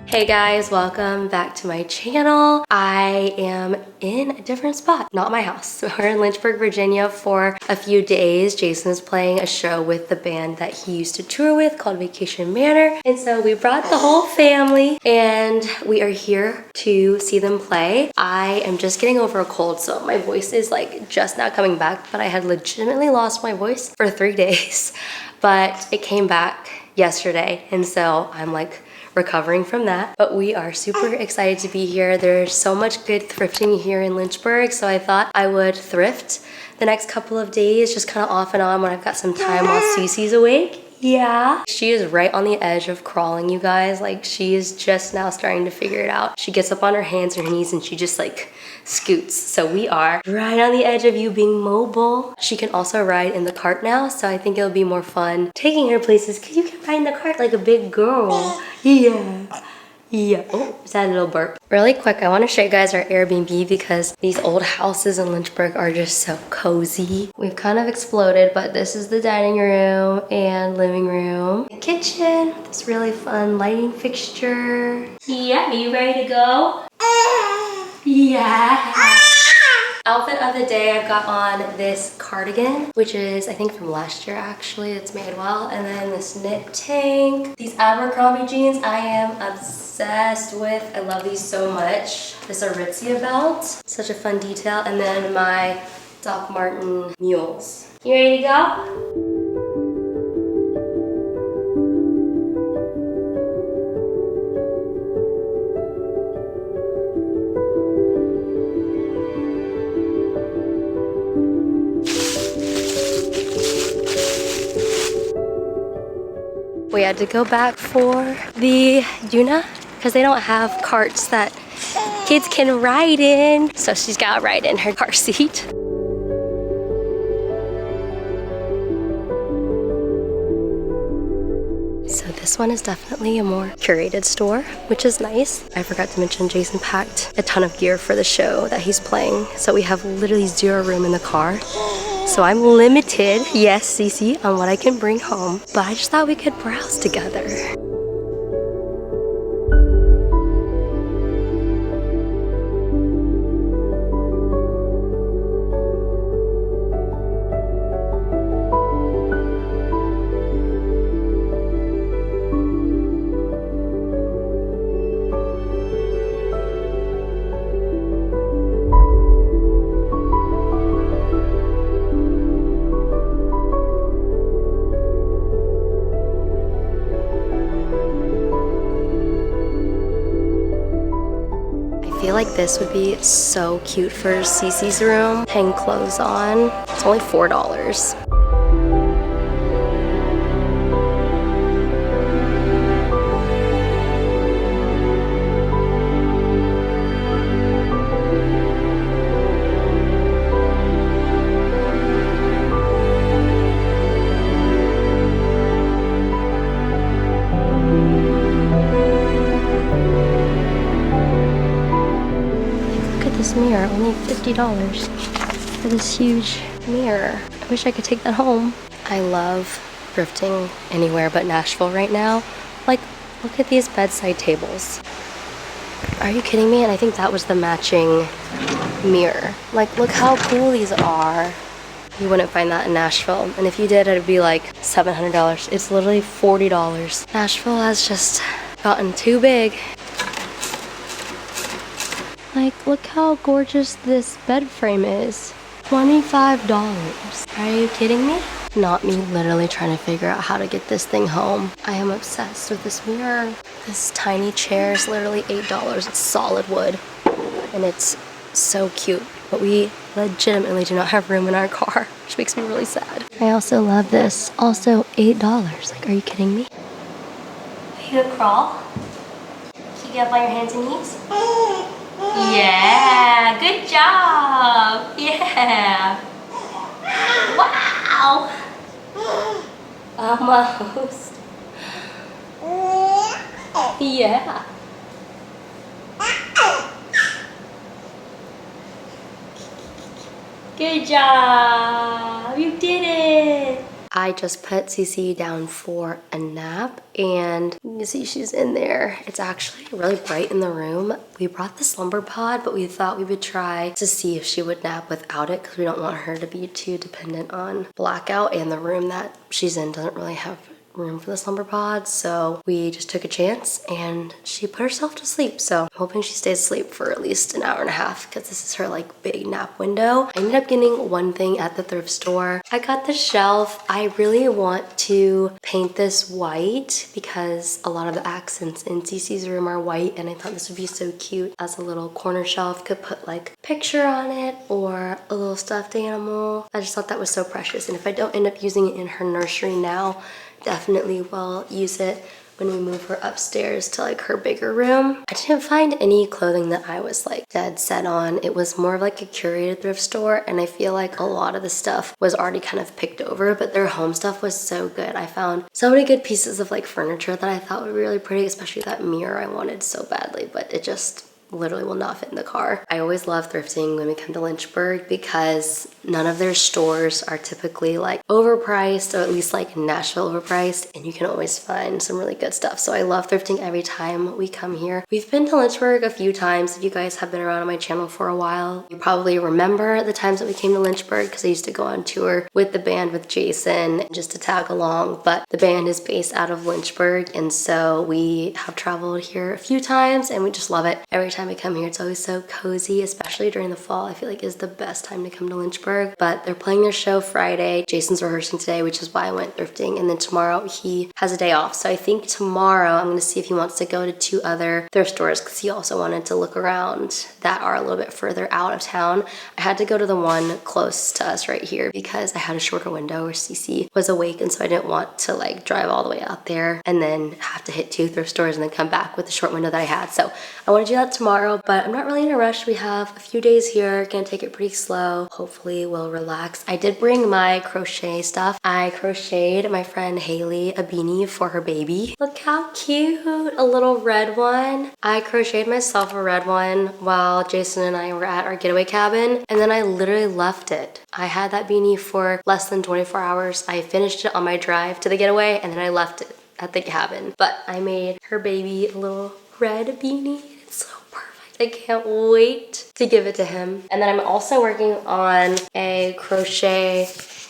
Hey guys, welcome back to my channel. I am in a different spot, not my house. We're in Lynchburg, Virginia for a few days. Jason is playing a show with the band that he used to tour with called Vacation Manor. And so we brought the whole family and we are here to see them play. I am just getting over a cold, so my voice is like just now coming back, but I had legitimately lost my voice for 3 days, but it came back yesterday. And so I'm like recovering from that, but we are super excited to be here. There's so much good thrifting here in Lynchburg, so I thought I would thrift the next couple of days, just kind of off and on when I've got some time while Cece's awake. Yeah. She is right on the edge of crawling, you guys. Like, she is just now starting to figure it out. She gets up on her hands and her knees and she just like scoots. So we are right on the edge of you being mobile. She can also ride in the cart now, so I think it'll be more fun taking her places because you can ride in the cart like a big girl. Yeah. Yeah. Oh, is that a little burp? Really quick, I want to show you guys our Airbnb because these old houses in Lynchburg are just so cozy. We've kind of exploded, but this is the dining room and living room. The kitchen, this really fun lighting fixture. Yeah, are you ready to go? Yeah. Outfit of the day, I've got on this cardigan, which is I think from last year actually. It's made well. And then this knit tank. These Abercrombie jeans I am obsessed with. I love these so much. This Aritzia belt, such a fun detail. And then my Doc Marten mules. You ready to go? We had to go back for the Yuna because they don't have carts that kids can ride in. So she's got to ride in her car seat. So this one is definitely a more curated store, which is nice. I forgot to mention Jason packed a ton of gear for the show that he's playing. So we have literally 0 room in the car. So I'm limited, yes, Cece, on what I can bring home, but I just thought we could browse together. I feel like this would be so cute for Cece's room. Hang clothes on. It's only $4. This mirror, only $50 for this huge mirror. I wish I could take that home. I love thrifting anywhere but Nashville right now. Like, look at these bedside tables. Are you kidding me? And I think that was the matching mirror. Like, look how cool these are. You wouldn't find that in Nashville. And if you did, it'd be like $700. It's literally $40. Nashville has just gotten too big. Like, look how gorgeous this bed frame is. $25. Are you kidding me? Not me literally trying to figure out how to get this thing home. I am obsessed with this mirror. This tiny chair is literally $8. It's solid wood. And it's so cute. But we legitimately do not have room in our car, which makes me really sad. I also love this. Also $8. Like, are you kidding me? Are you gonna crawl? Can you get up on your hands and knees? Yeah, good job. Yeah. Wow. Almost. Yeah. Good job. You did it. I just put Cece down for a nap, and you can see she's in there. It's actually really bright in the room. We brought the SlumberPod, but we thought we would try to see if she would nap without it because we don't want her to be too dependent on blackout, and the room that she's in doesn't really have room for the SlumberPod, so we just took a chance and she put herself to sleep. So I'm hoping she stays asleep for at least an hour and a half because this is her like big nap window. I ended up getting one thing at the thrift store. I got the shelf. I really want to paint this white because a lot of the accents in Cece's room are white, and I thought this would be so cute as a little corner shelf. Could put like a picture on it or a little stuffed animal. I just thought that was so precious, and if I don't end up using it in her nursery now, definitely will use it when we move her upstairs to like her bigger room. I didn't find any clothing that I was like dead set on. It was more of like a curated thrift store, and I feel like a lot of the stuff was already kind of picked over, but their home stuff was so good. I found so many good pieces of like furniture that I thought would be really pretty, especially that mirror I wanted so badly, but it just literally will not fit in the car. I always love thrifting when we come to Lynchburg because none of their stores are typically like overpriced, or at least like Nashville overpriced, and you can always find some really good stuff. So I love thrifting every time we come here. We've been to Lynchburg a few times. If you guys have been around on my channel for a while, you probably remember the times that we came to Lynchburg because I used to go on tour with the band with Jason just to tag along, but the band is based out of Lynchburg, and so we have traveled here a few times and we just love it. Every time I come here, it's always so cozy, especially during the fall. I feel like is the best time to come to Lynchburg. But they're playing their show Friday. Jason's rehearsing today, which is why I went thrifting, and then tomorrow he has a day off. So I think tomorrow I'm gonna see if he wants to go to 2 other thrift stores because he also wanted to look around that are a little bit further out of town. I had to go to the one close to us right here because I had a shorter window where Cece was awake, and so I didn't want to like drive all the way out there and then have to hit 2 thrift stores and then come back with the short window that I had. So I want to do that tomorrow, but I'm not really in a rush. We have a few days here, gonna take it pretty slow. Hopefully we'll relax. I did bring my crochet stuff. I crocheted my friend Haley a beanie for her baby. Look how cute, a little red one. I crocheted myself a red one while Jason and I were at our getaway cabin, and then I literally left it. I had that beanie for less than 24 hours. I finished it on my drive to the getaway, and then I left it at the cabin. But I made her baby a little red beanie. It's so perfect. I can't wait to give it to him. And then I'm also working on a crochet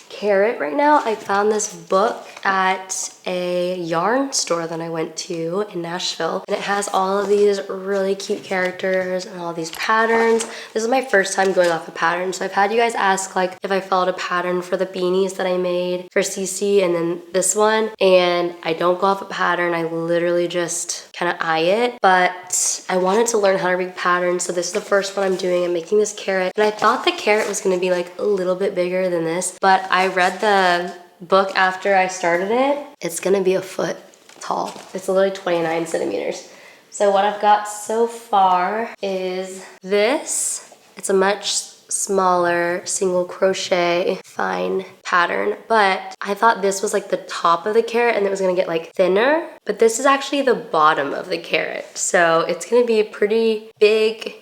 carrot right now. I found this book at a yarn store that I went to in Nashville, and it has all of these really cute characters and all these patterns. This is my first time going off a pattern, so I've had you guys ask like if I followed a pattern for the beanies that I made for Cece and then this one, and I don't go off a pattern. I literally just kind of eye it, but I wanted to learn how to read patterns, so this is the first one I'm doing. I'm making this carrot, and I thought the carrot was going to be like a little bit bigger than this, but I read the book after I started it. It's gonna be a foot tall. It's literally 29 centimeters. So what I've got so far is this. It's a much smaller single crochet fine pattern, but I thought this was like the top of the carrot and it was gonna get like thinner, but this is actually the bottom of the carrot. So it's gonna be a pretty big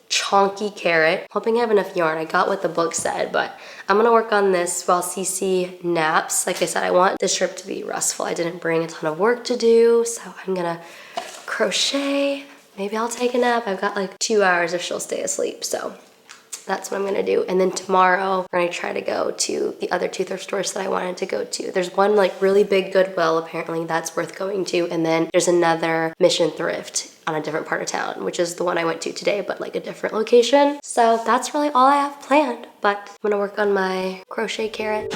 chunky carrot. Hoping I have enough yarn. I got what the book said, but I'm gonna work on this while Cece naps. Like I said, I want this trip to be restful. I didn't bring a ton of work to do, so I'm gonna crochet. Maybe I'll take a nap. I've got like 2 hours if she'll stay asleep, so that's what I'm gonna do. And then tomorrow we're gonna try to go to the other 2 thrift stores that I wanted to go to. There's one like really big Goodwill apparently that's worth going to, and then there's another Mission Thrift on a different part of town, which is the one I went to today, but like a different location. So that's really all I have planned, but I'm gonna work on my crochet carrot.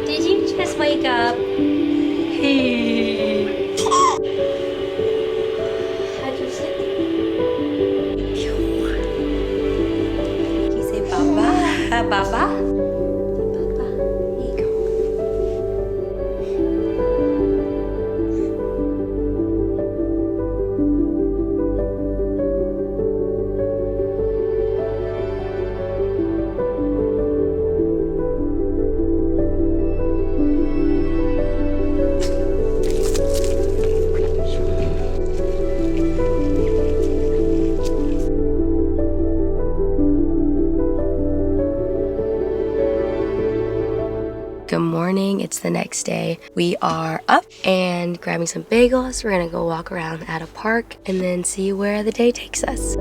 Did you just wake up? How'd you sleep? Can you say Baba? Baba? Baba? Here you go. It's the next day. We are up and grabbing some bagels. We're gonna go walk around at a park and then see where the day takes us.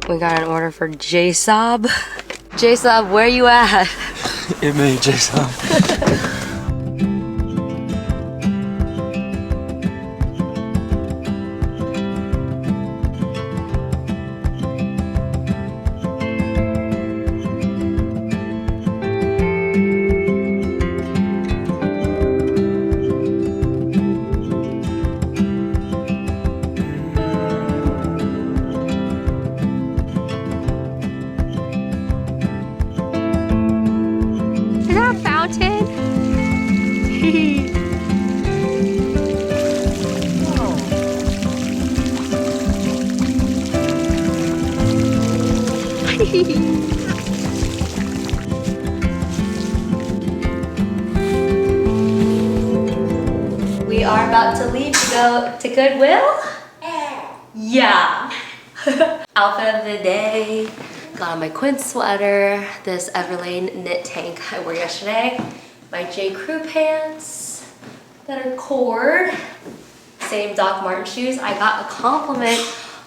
We got an order for J-Sob. J-Sob, where you at? It made J-Sob. We are about to leave to go to Goodwill. Yeah. Outfit of the day. Got on my Quinn sweater, this Everlane knit tank I wore yesterday, my J. Crew pants that are cord, same Doc Marten shoes. I got a compliment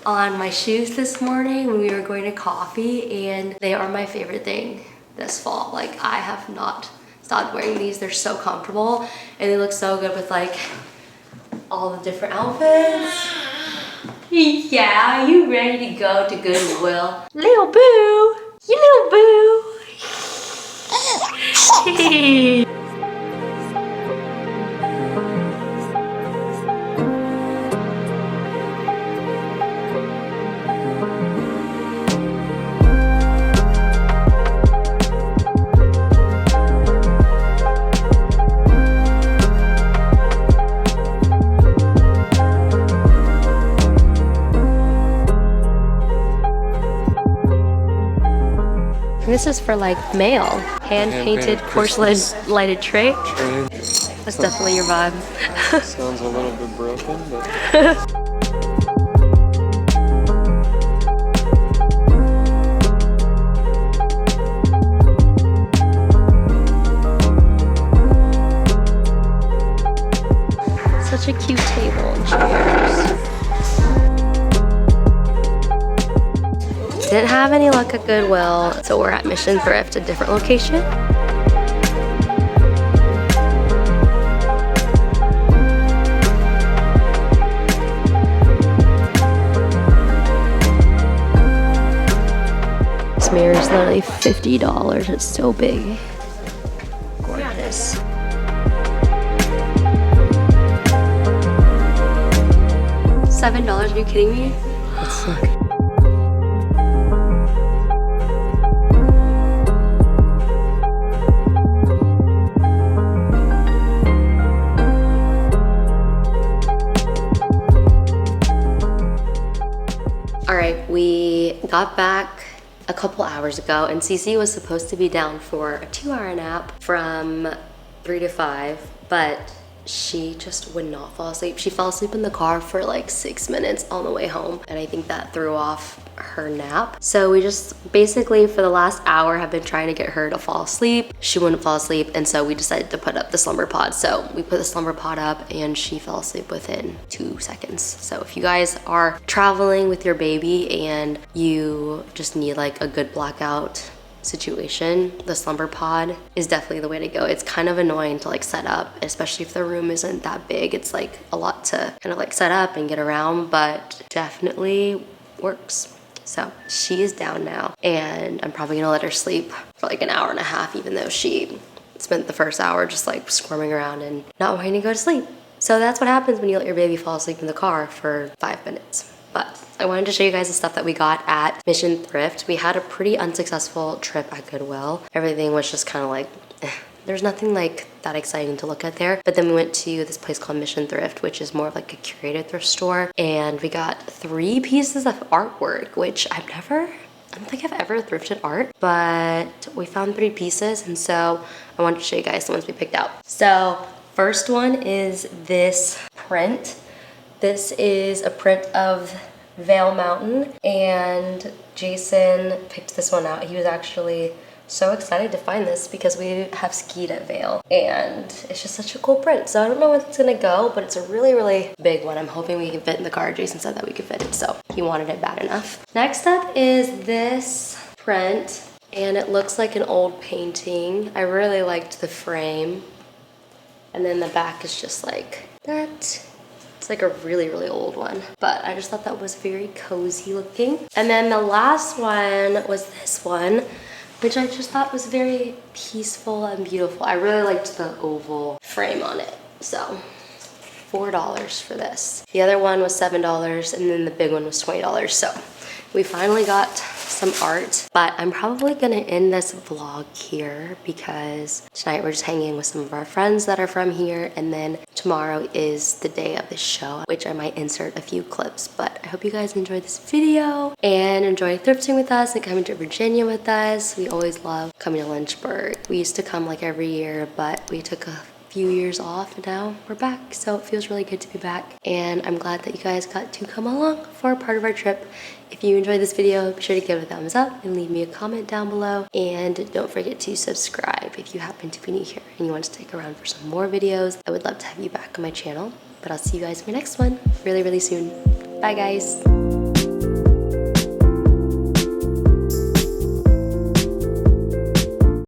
on my shoes this morning when we were going to coffee, and they are my favorite thing this fall. Like, I have not stopped wearing these. They're so comfortable and they look so good with like all the different outfits. Yeah, you ready to go to Goodwill? Little boo! You little boo! This is for like mail. Hand-painted porcelain lighted tray. That's definitely your vibe. Sounds a little bit broken, but... Such a cute table and chairs. Didn't have any luck at Goodwill, so we're at Mission Thrift, a different location. This mirror is literally $50. It's so big. Gorgeous. $7? Are you kidding me? That's sick. We got back a couple hours ago and Cece was supposed to be down for a 2-hour nap from 3 to 5, but she just would not fall asleep. She fell asleep in the car for like 6 minutes on the way home, and I think that threw off her nap. So we just basically for the last hour have been trying to get her to fall asleep. She wouldn't fall asleep, and so we decided to put up the slumber pod. So we put the slumber pod up and she fell asleep within 2 seconds. So if you guys are traveling with your baby and you just need like a good blackout situation, the slumber pod is definitely the way to go. It's kind of annoying to like set up, especially if the room isn't that big. It's like a lot to kind of like set up and get around, but definitely works. So she is down now, and I'm probably gonna let her sleep for like an hour and a half, even though she spent the first hour just like squirming around and not wanting to go to sleep. So that's what happens when you let your baby fall asleep in the car for 5 minutes. But I wanted to show you guys the stuff that we got at Mission Thrift. We had a pretty unsuccessful trip at Goodwill. Everything was just kind of like, there's nothing like that exciting to look at there. But then we went to this place called Mission Thrift, which is more of like a curated thrift store. And we got 3 pieces of artwork, which I don't think I've ever thrifted art, but we found 3 pieces. And so I wanted to show you guys the ones we picked out. So first one is this print This is a print of Vail Mountain, and Jason picked this one out. He was actually so excited to find this because we have skied at Vail, and it's just such a cool print. So I don't know where it's gonna go, but it's a really, really big one. I'm hoping we can fit in the car. Jason said that we could fit it, so he wanted it bad enough. Next up is this print, and it looks like an old painting. I really liked the frame, and then the back is just like that. It's like a really, really old one, but I just thought that was very cozy looking. And then the last one was this one, which I just thought was very peaceful and beautiful. I really liked the oval frame on it. So $4 for this. The other one was $7, and then the big one was $20. So we finally got some art, but I'm probably gonna end this vlog here because tonight we're just hanging with some of our friends that are from here, and then tomorrow is the day of the show, which I might insert a few clips. But I hope you guys enjoyed this video and enjoy thrifting with us and coming to Virginia with us. We always love coming to Lynchburg. We used to come like every year, but we took a few years off and now we're back, so it feels really good to be back, and I'm glad that you guys got to come along for a part of our trip. If you enjoyed this video, be sure to give it a thumbs up and leave me a comment down below, and don't forget to subscribe if you happen to be new here and you want to stick around for some more videos. I would love to have you back on my channel, but I'll see you guys in my next one really, really soon. Bye guys.